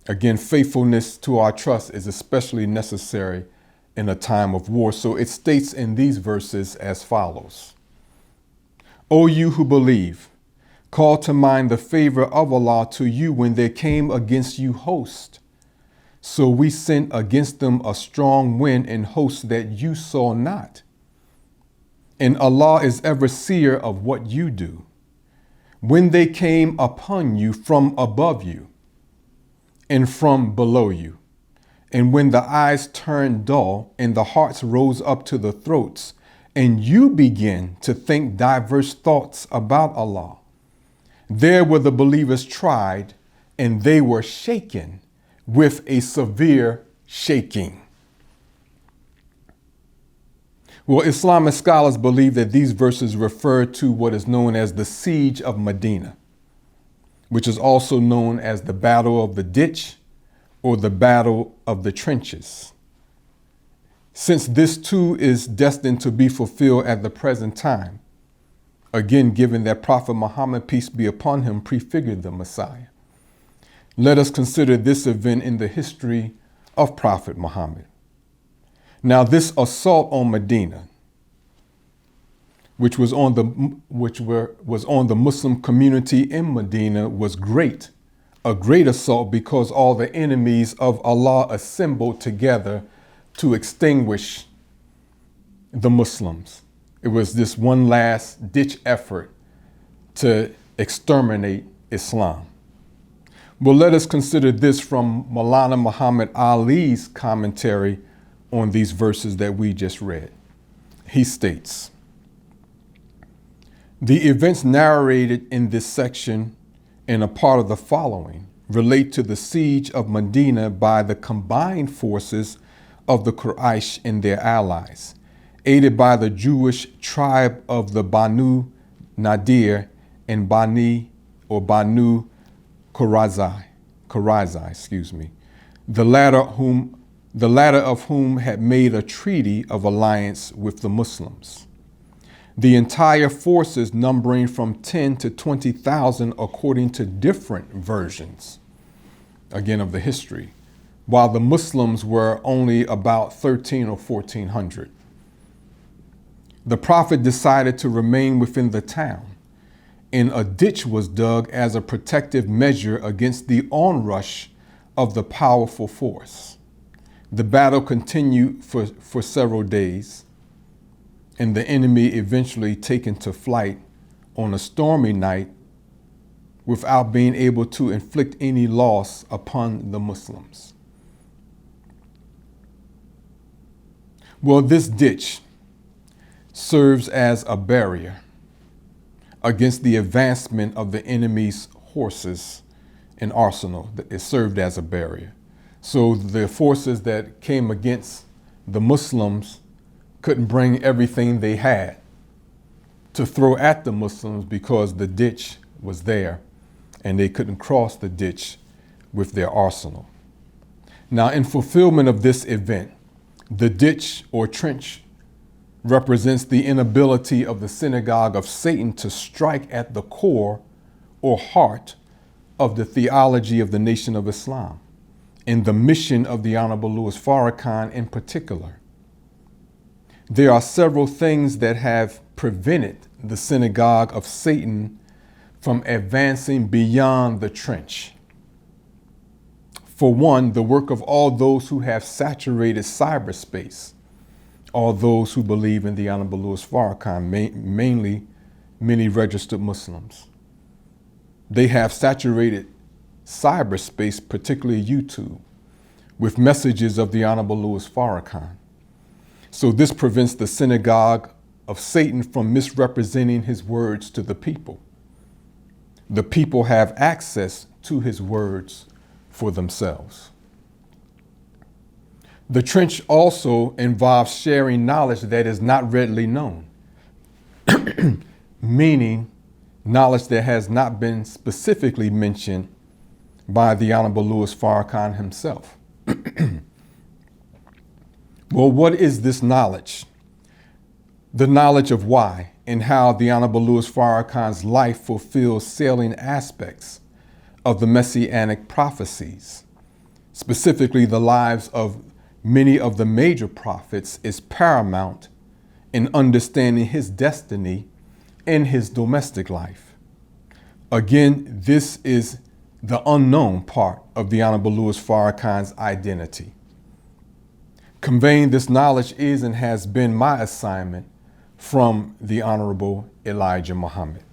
Again, faithfulness to our trust is especially necessary in a time of war. So it states in these verses as follows. O you who believe, call to mind the favor of Allah to you when there came against you host. So we sent against them a strong wind and host that you saw not. And Allah is ever seer of what you do. When they came upon you from above you and from below you, and when the eyes turned dull and the hearts rose up to the throats, and you begin to think diverse thoughts about Allah, there were the believers tried, and they were shaken with a severe shaking. Well, Islamic scholars believe that these verses refer to what is known as the Siege of Medina, which is also known as the Battle of the Ditch or the Battle of the Trenches. Since this too is destined to be fulfilled at the present time, again, given that Prophet Muhammad, peace be upon him, prefigured the Messiah, let us consider this event in the history of Prophet Muhammad. Now, this assault on Medina, which was on the Muslim community in Medina, was a great assault, because all the enemies of Allah assembled together to extinguish the Muslims. It was this one last ditch effort to exterminate Islam. Well, let us consider this from Maulana Muhammad Ali's commentary on these verses that we just read. He states, the events narrated in this section and a part of the following relate to the siege of Medina by the combined forces of the Quraysh and their allies, aided by the Jewish tribe of the Banu Nadir and Banu Qurayza, the latter of whom had made a treaty of alliance with the Muslims. The entire forces numbering from 10 to 20,000 according to different versions, again, of the history, while the Muslims were only about 13 or 1,400. The Prophet decided to remain within the town, and a ditch was dug as a protective measure against the onrush of the powerful force. The battle continued for several days, and the enemy eventually taken to flight on a stormy night without being able to inflict any loss upon the Muslims. Well, this ditch serves as a barrier against the advancement of the enemy's horses and arsenal. It served as a barrier. So the forces that came against the Muslims couldn't bring everything they had to throw at the Muslims because the ditch was there and they couldn't cross the ditch with their arsenal. Now, in fulfillment of this event, the ditch or trench represents the inability of the Synagogue of Satan to strike at the core or heart of the theology of the Nation of Islam and the mission of the Honorable Louis Farrakhan in particular. There are several things that have prevented the Synagogue of Satan from advancing beyond the trench. For one, the work of all those who have saturated cyberspace, all those who believe in the Honorable Louis Farrakhan, mainly many registered Muslims. They have saturated cyberspace, particularly YouTube, with messages of the Honorable Louis Farrakhan. So this prevents the Synagogue of Satan from misrepresenting his words to the people. The people have access to his words for themselves. The trench also involves sharing knowledge that is not readily known, meaning knowledge that has not been specifically mentioned by the Honorable Louis Farrakhan himself. Well, what is this knowledge? The knowledge of why and how the Honorable Louis Farrakhan's life fulfills salient aspects of the messianic prophecies specifically the lives of many of the major prophets, is paramount in understanding his destiny in his domestic life. Again, this is the unknown part of the Honorable Louis Farrakhan's identity. Conveying this knowledge is and has been my assignment from the Honorable Elijah Muhammad.